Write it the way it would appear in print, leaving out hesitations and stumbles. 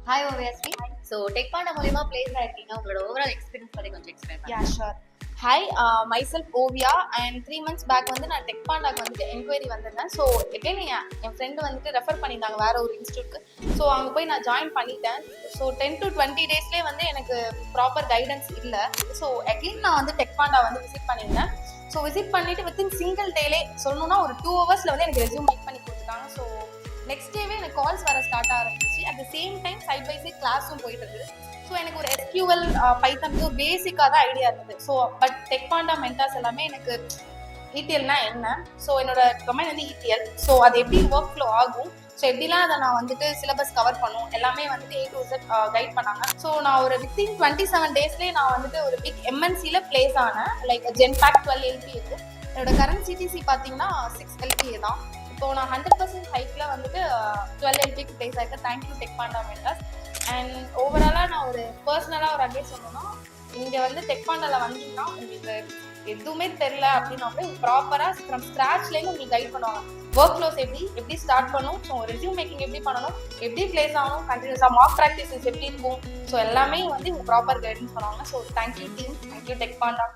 Hi ஓவியஸ்ரீ. So டெக்பாண்டா மூலியமா place ஆயிருக்கீங்க. உங்களோட overall experience பத்தி கொஞ்சம் எக்ஸ்பிளைன் யா பண்ணுங்க. Sure. Hi, myself Oviya. And 3 months back வந்து நான் டெக்பாண்டாக்கு வந்துட்டு என்கொயரி வந்திருந்தேன். ஸோ எகைன் என் ஃப்ரெண்டு வந்துட்டு ரெஃபர் பண்ணியிருந்தாங்க வேற ஒரு இன்ஸ்டியூட்க்கு. ஸோ அங்கே போய் நான் ஜாயின் பண்ணிட்டேன். ஸோ 10 to 20 டேஸ்லேயே வந்து எனக்கு ப்ராப்பர் கைடன்ஸ் இல்லை. ஸோ அகைன் நான் வந்து டெக்பாண்டா வந்து விசிட் பண்ணியிருந்தேன். ஸோ விசிட் பண்ணிட்டு வித்தின் சிங்கிள் டேலே சொல்லணும்னா ஒரு 2 hours வந்து எனக்கு ரெஸ்யூம் மேக் பண்ணி கொடுத்துட்டாங்க. ஸோ நெக்ஸ்ட் டேவே எனக்கு கால்ஸ் வர ஸ்டார்ட் ஆரம்பிச்சு. At the same time side by side கிளாஸும் போயிட்டு இருந்தது. ஸோ எனக்கு ஒரு எஸ்கியூஎல் பைத்தனுக்கு ஒரு பேசிக்காக தான் ஐடியா இருந்தது. ஸோ பட் டெக்பாண்டா மென்டாஸ் எல்லாமே எனக்கு இடிஎல்னா என்ன, ஸோ என்னோட டொமைன் வந்து இடிஎல். ஸோ அது எப்படி ஒர்க் ஃப்ளோ ஆகும், ஸோ எப்படிலாம் அதை நான் வந்துட்டு சிலபஸ் கவர் பண்ணும் எல்லாமே வந்துட்டு A to Z கைட் பண்ணாங்க. ஸோ நான் ஒரு வித்தின் 27 டேஸ்லேயே நான் வந்துட்டு ஒரு பிக் எம்என்சியில் பிளேஸ் ஆனேன். லைக் ஜென்பேக் 12 LPA இருக்கு. என்னோட கரண்ட் சிடிசி பார்த்தீங்கன்னா 6 LPA தான். இப்போ நான் 100% ஹைக்கில் வந்துட்டு 12 LPக்கு பிளேஸ் ஆகிருக்கேன். Thank you TechPanda mentors. அண்ட் ஓவராலாக நான் ஒரு பர்சனலாக ஒரு அட்வைஸ் சொல்லணும்னா, இங்கே வந்து டெக்பாண்டாவில் வந்தீங்கன்னா உங்களுக்கு எதுவுமே தெரில அப்படின்னா கூட ப்ராப்பராக ஃப்ரம் ஸ்க்ராட்ச்லேருந்து உங்களுக்கு கைட் பண்ணுவாங்க. ஒர்க் ஃப்ளோஸ் எப்படி ஸ்டார்ட் பண்ணணும், ஸோ ரெஸ்யூம் மேக்கிங் எப்படி பண்ணணும், எப்படி பிளேஸ் ஆகணும், கண்டினியூஸாக மார்க் ப்ராக்டிசஸ் எப்படி இருக்கும், ஸோ எல்லாமே வந்து இங்கே ப்ராப்பர் கைடன்ஸ் பண்ணுவாங்க. So thank you team, thank you டெக்பாண்டா.